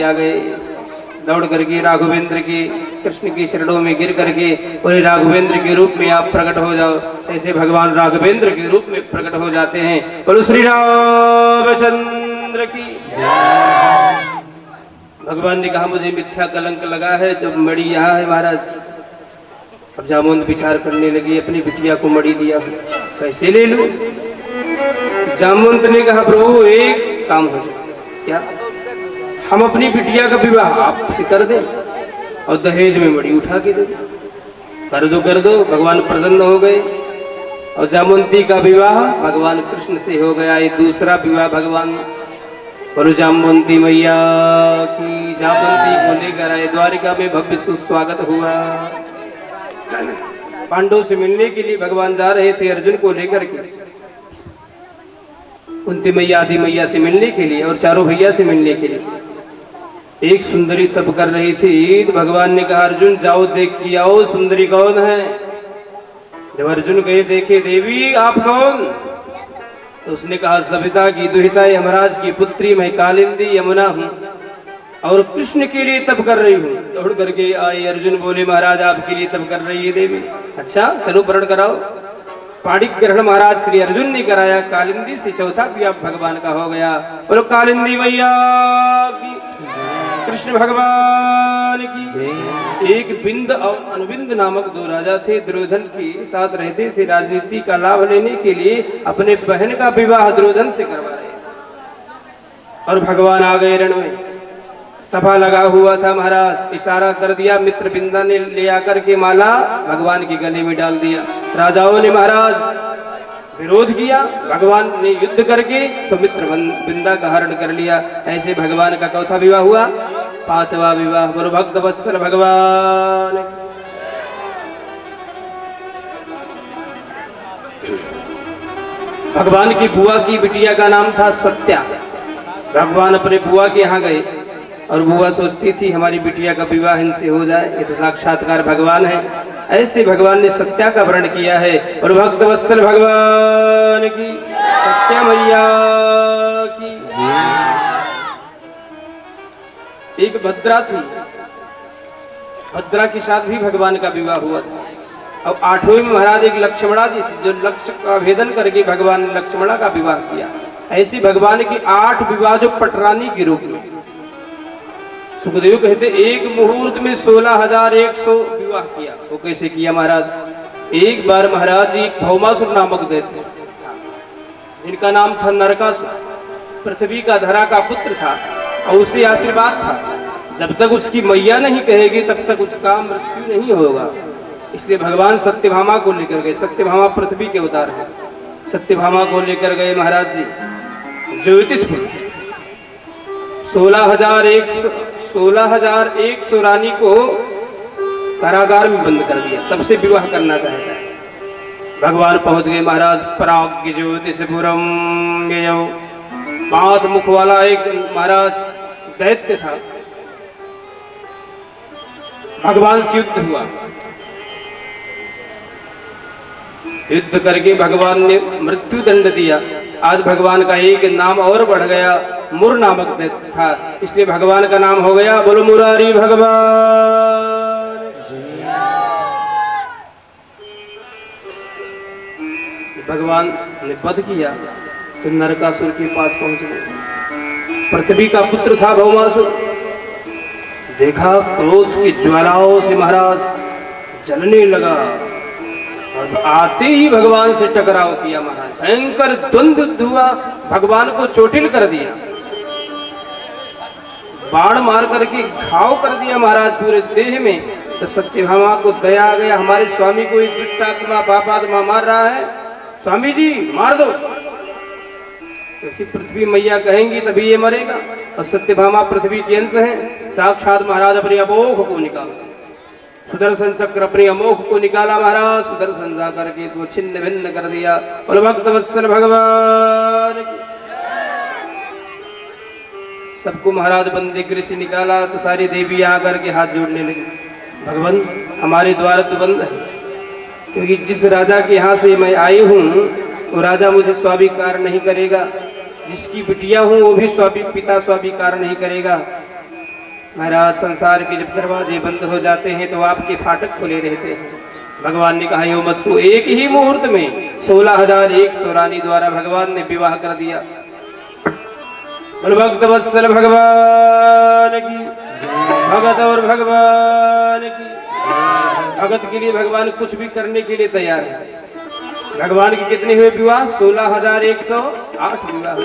आ गए दौड़ करके राघवेंद्र की कृष्ण की शरणों में गिर करके बोले राघवेंद्र के रूप में आप प्रकट हो जाओ। ऐसे भगवान राघवेंद्र के रूप में प्रकट हो जाते हैं। बोलो श्री रामचंद्र की भगवान ने कहा मुझे मिथ्या कलंक लगा है जब मणि यहाँ है महाराज। अब जामुन विचार करने लगी, अपनी बिटिया को मणि दिया कैसे ले लूं। जामुन ने कहा प्रभु एक काम हो जाए, क्या हम अपनी बिटिया का विवाह आपसे कर दें और दहेज में मणि उठा के दे कर दो। भगवान प्रसन्न हो गए और जामुनती का विवाह भगवान कृष्ण से हो गया। ये दूसरा विवाह भगवान बोलो जामुनती मैया की। जामुनती को लेकर आए, द्वारिका में भव्य सुस्वागत हुआ। पांडवों से मिलने के लिए भगवान जा रहे थे अर्जुन को लेकर के, कुंती मैया आदि मैया से मिलने के लिए और चारों भैया से मिलने के लिए। एक सुंदरी तप कर रही थी तो भगवान ने कहा अर्जुन जाओ देख के आओ सुंदरी कौन है। जब अर्जुन गए देखे देवी आप कौन, तो उसने कहा सविता की दुहिता यमराज की पुत्री मैं कालिंदी यमुना हूँ और कृष्ण के लिए तप कर रही हूँ। दौड़ करके आए अर्जुन बोले महाराज आपके लिए तप कर रही है देवी। अच्छा चलो वरण कराओ। पाणिक ग्रहण महाराज श्री अर्जुन ने कराया। कालिंदी से चौथा विवाह भगवान का हो गया। बोलो कालिंदी मैया की, कृष्ण भगवान की। एक बिंद और अनुबिंद नामक दो राजा थे, दुर्योधन के साथ रहते थे। राजनीति का लाभ लेने के लिए अपने बहन का विवाह दुर्योधन से करवा रहे और भगवान आ गए रण में। सभा लगा हुआ था महाराज, इशारा कर दिया, मित्र बिंदा ने ले आकर के माला भगवान के गले में डाल दिया। राजाओं ने महाराज विरोध किया, भगवान ने युद्ध करके सुमित्र बिंदा का हरण कर लिया। ऐसे भगवान का चौथा विवाह हुआ। पांचवा विवाह बोलो भक्त वत्सल भगवान। भगवान की बुआ की बिटिया का नाम था सत्या। भगवान अपने बुआ के यहाँ गए और बुआ सोचती थी हमारी बिटिया का विवाह इनसे हो जाए, ये तो साक्षात्कार भगवान है। ऐसे भगवान ने सत्या का वर्ण किया है और भक्त वत्सल भगवान की, सत्या मैया की। एक भद्रा थी, भद्रा के साथ भी भगवान का विवाह हुआ था। और आठवीं में महाराज एक लक्ष्मणा जी थी जो लक्ष्य का भेदन करके भगवान ने लक्ष्मणा का विवाह किया। ऐसे भगवान के 8 विवाह जो पटरानी के रूप में। सुखदेव कहते एक मुहूर्त में 16,100 विवाह किया। वो कैसे किया महाराज। एक बार महाराज जी भौमासुर नामक दैत्य था जिनका नाम था नरकासुर, पृथ्वी का धरा का पुत्र था और उसे आशीर्वाद था जब तक उसकी मैया नहीं कहेगी तब तक उसका मृत्यु नहीं होगा। इसलिए भगवान सत्यभामा को लेकर गए। सत्यभामा पृथ्वी के अवतार है। सत्यभामा को लेकर गए महाराज जी ज्योतिषपुर। 16,100 रानी को कारागार में बंद कर दिया। सबसे विवाह करना चाहता है। भगवान पहुंच गए महाराज प्राज्ञ ज्योतिषपुरम। 5 मुख वाला एक महाराज दैत्य था। भगवान से युद्ध हुआ। युद्ध करके भगवान ने मृत्यु दंड दिया। आज भगवान का एक नाम और बढ़ गया, मुर नामक दैत्य था, इसलिए भगवान का नाम हो गया बोलो मुरारी भगवान। भगवान ने वध किया तो नरकासुर के पास पहुंच गए। पृथ्वी का पुत्र था भौमासुर। देखा क्रोध की ज्वालाओं से महाराज जलने लगा और आते ही भगवान से टकराव किया महाराज। भयंकर द्वंद्व हुआ, भगवान को चोटिल कर दिया, बाण मार करके घाव कर दिया महाराज पूरे देह में। तो सत्यभामा को दया आ गया, हमारे स्वामी को एक दुष्ट आत्मा पापात्मा मार रहा है, स्वामी जी मार दो। क्योंकि पृथ्वी मैया कहेंगी तभी ये मरेगा और सत्यभामा पृथ्वी के अंश है। साक्षात महाराज अपने अमोघ को निकाला, सुदर्शन चक्र अपने अमोघ को निकाला महाराज। सुदर्शन जा करके तो छिन्न भिन्न कर दिया। और भक्त वत्सल भगवान सबको महाराज बंदी गृह से निकाला तो सारी देवी आकर के हाथ जोड़ने लगी। भगवान हमारे द्वार तो बंद है, क्योंकि जिस राजा के यहाँ से मैं आई हूँ वो राजा मुझे स्वीकार नहीं करेगा। जिसकी बिटिया हूँ वो भी पिता स्वीकार नहीं करेगा। महाराज संसार के जब दरवाजे बंद हो जाते हैं तो आपके फाटक खुले रहते हैं। भगवान ने कहा यो मस्तु, एक ही मुहूर्त में 16,100 रानी द्वारा भगवान ने विवाह कर दिया। भक्त वत्सल भगवान की, भगत और भगवान की। भगत के लिए भगवान कुछ भी करने के लिए तैयार है। भगवान के कितने हुए विवाह? 16,108 विवाह।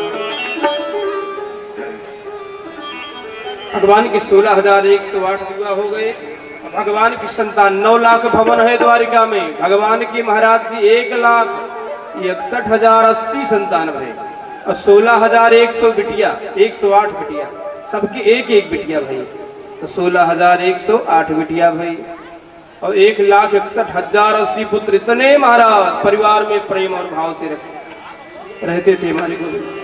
भगवान के 16,108 विवाह हो गए। भगवान की संतान 9 लाख भवन है द्वारिका में। भगवान की महाराज जी 1,61,080 संतान भय और 16,100 बिटिया, 108 बिटिया, सबकी एक एक बिटिया भई, तो 16,108 बिटिया भई और 1,61,080 पुत्र। इतने महाराज परिवार में प्रेम और भाव से रहते थे हमारे गोविंद।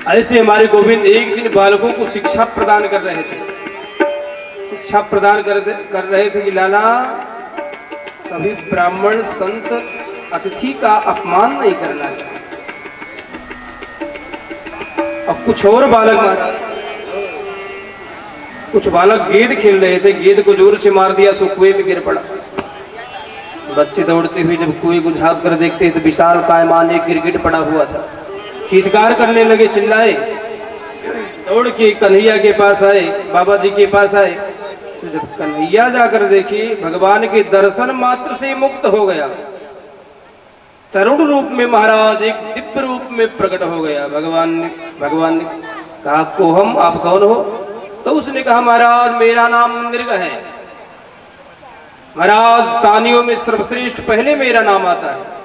ऐसे हमारे गोविंद एक दिन बालकों को शिक्षा प्रदान कर रहे थे। शिक्षा प्रदान कर रहे थे कि लाला, कभी ब्राह्मण संत अतिथि का अपमान नहीं करना चाहिए। अब कुछ और बालक महाराज, कुछ बालक गेंद खेल रहे थे, गेंद को जोर से मार दिया, सो कुएं में गिर पड़ा। बच्चे दौड़ते हुए जब कुएं को झांक कर देखते तो विशाल कायमान एक गिरगिट पड़ा हुआ था। चीत्कार करने लगे, चिल्लाए, दौड़ के कन्हैया के पास आए, बाबा जी के पास आए। तो जब कन्हैया जाकर देखी, भगवान के दर्शन मात्र से मुक्त हो गया। तरुण रूप में महाराज एक दिव्य रूप में प्रकट हो गया। भगवान ने कहा, को हम, आप कौन हो? तो उसने कहा, महाराज मेरा नाम मृग है। महाराज दानियों में सर्वश्रेष्ठ पहले मेरा नाम आता है।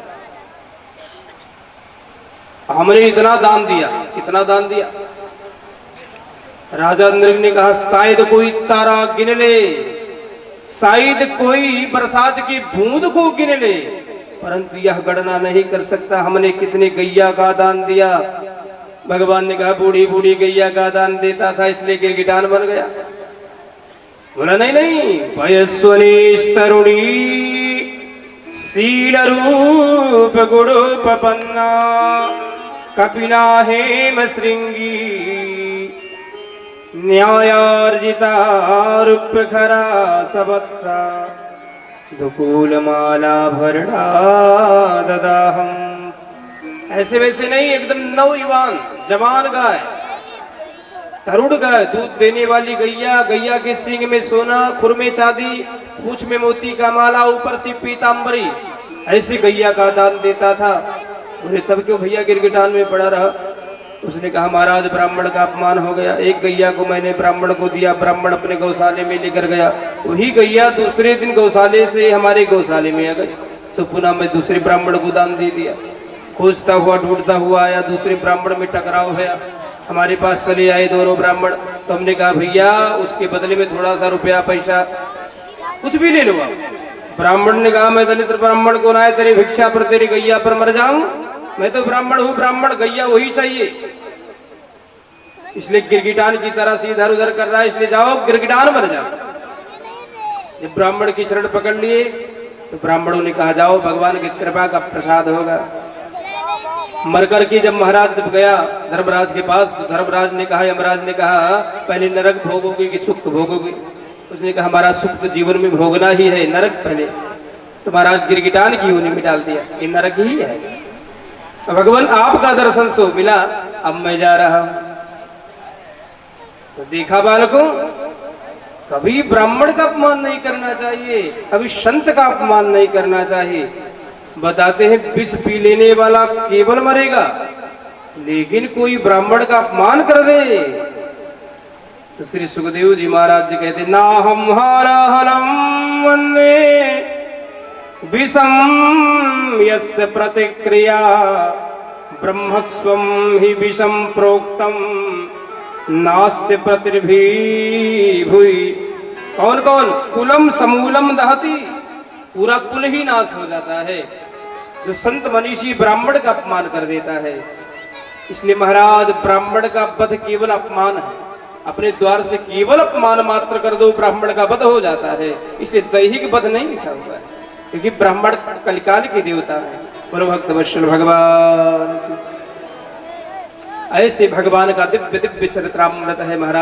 हमने इतना दान दिया, इतना दान दिया। राजा नृग ने कहा, शायद कोई तारा गिन ले, शायद कोई बरसात की बूंद को गिन ले, परंतु यह गणना नहीं कर सकता हमने कितने गैया का दान दिया। भगवान ने कहा, बूढ़ी बूढ़ी गैया का दान देता था इसलिए गिरगिटान बन गया। बोला नहीं नहीं, वयस्वनी तरुणी शील रूप गुणोपपन्ना कपिना हेम श्रृंगी न्यायार्जिता रूपखरा सवत्सा दुकूलमाला भरणा ददाहम। ऐसे वैसे नहीं, एकदम नौयुवान जवान गाय, तरुण गाय, दूध देने वाली गैया, गैया के सींग में सोना, खुर में चांदी, पूंछ में मोती का माला, ऊपर से पीतांबरी, ऐसी गैया का दान देता था। बोले तब क्यों भैया गिरगिटान में पड़ा रहा? उसने कहा, महाराज ब्राह्मण का अपमान हो गया। एक गैया को मैंने ब्राह्मण को दिया, ब्राह्मण अपने गौशाले में लेकर गया, वही गैया दूसरे दिन गौशाले से हमारे गौशाले में आ गई। तो पुनः मैं दूसरे ब्राह्मण को दान दे दिया। खोजता हुआ ढूंढता हुआ आया, दूसरे ब्राह्मण में टकराव हुआ, हमारे पास चले आए दोनों ब्राह्मण। तो हमने कहा, भैया उसके बदले में थोड़ा सा रुपया पैसा कुछ भी ले लो आप। ब्राह्मण ने कहा, मैं दलित ब्राह्मण को ना है तेरी भिक्षा पर, तेरी गैया पर मर जाऊं? मैं तो ब्राह्मण हूं, ब्राह्मण गैया वही चाहिए। इसलिए गिरगिटान की तरह से इधर उधर कर रहा है, इसलिए जाओ गिरगिटान बन जाओ। जब ब्राह्मण की शरण पकड़ लिए तो ब्राह्मणों ने कहा, जाओ भगवान की कृपा का प्रसाद होगा। मर करके जब महाराज जब गया धर्मराज के पास, तो धर्मराज ने कहा, यमराज ने कहा, पहले नरक भोगोगे कि सुख भोगोगे? उसने कहा, हमारा सुख तो जीवन में भोगना ही है, नरक पहले। तो महाराज गिरगिटान की योनि में डाल दिया, ये नरक ही है। भगवान आपका दर्शन सो मिला, अब मैं जा रहा हूं। तो देखा बालकों, कभी ब्राह्मण का अपमान नहीं करना चाहिए, कभी संत का अपमान नहीं करना चाहिए। बताते हैं विष पी लेने वाला केवल मरेगा, लेकिन कोई ब्राह्मण का अपमान कर दे तो श्री सुखदेव जी महाराज जी कहते, ना हम हरहरम वंदे विषम यस्य प्रतिक्रिया ब्रह्मस्वं ही विषम प्रोक्तम नास्य प्रतिर्भी भुई। कौन कौन? कुलम समूलम दहती, पूरा कुल ही नाश हो जाता है जो संत मनीषी ब्राह्मण का अपमान कर देता है। इसलिए महाराज ब्राह्मण का वध केवल अपमान है, अपने द्वार से केवल अपमान मात्र कर दो, ब्राह्मण का वध हो जाता है। इसलिए दैहिक वध नहीं लिखा हुआ है, क्योंकि ब्राह्मण कलिकाल के देवता है। बोलो भक्त वत्सल भगवान। ऐसे भगवान का दिव्य दिव्य चरित्रामृत है महाराज।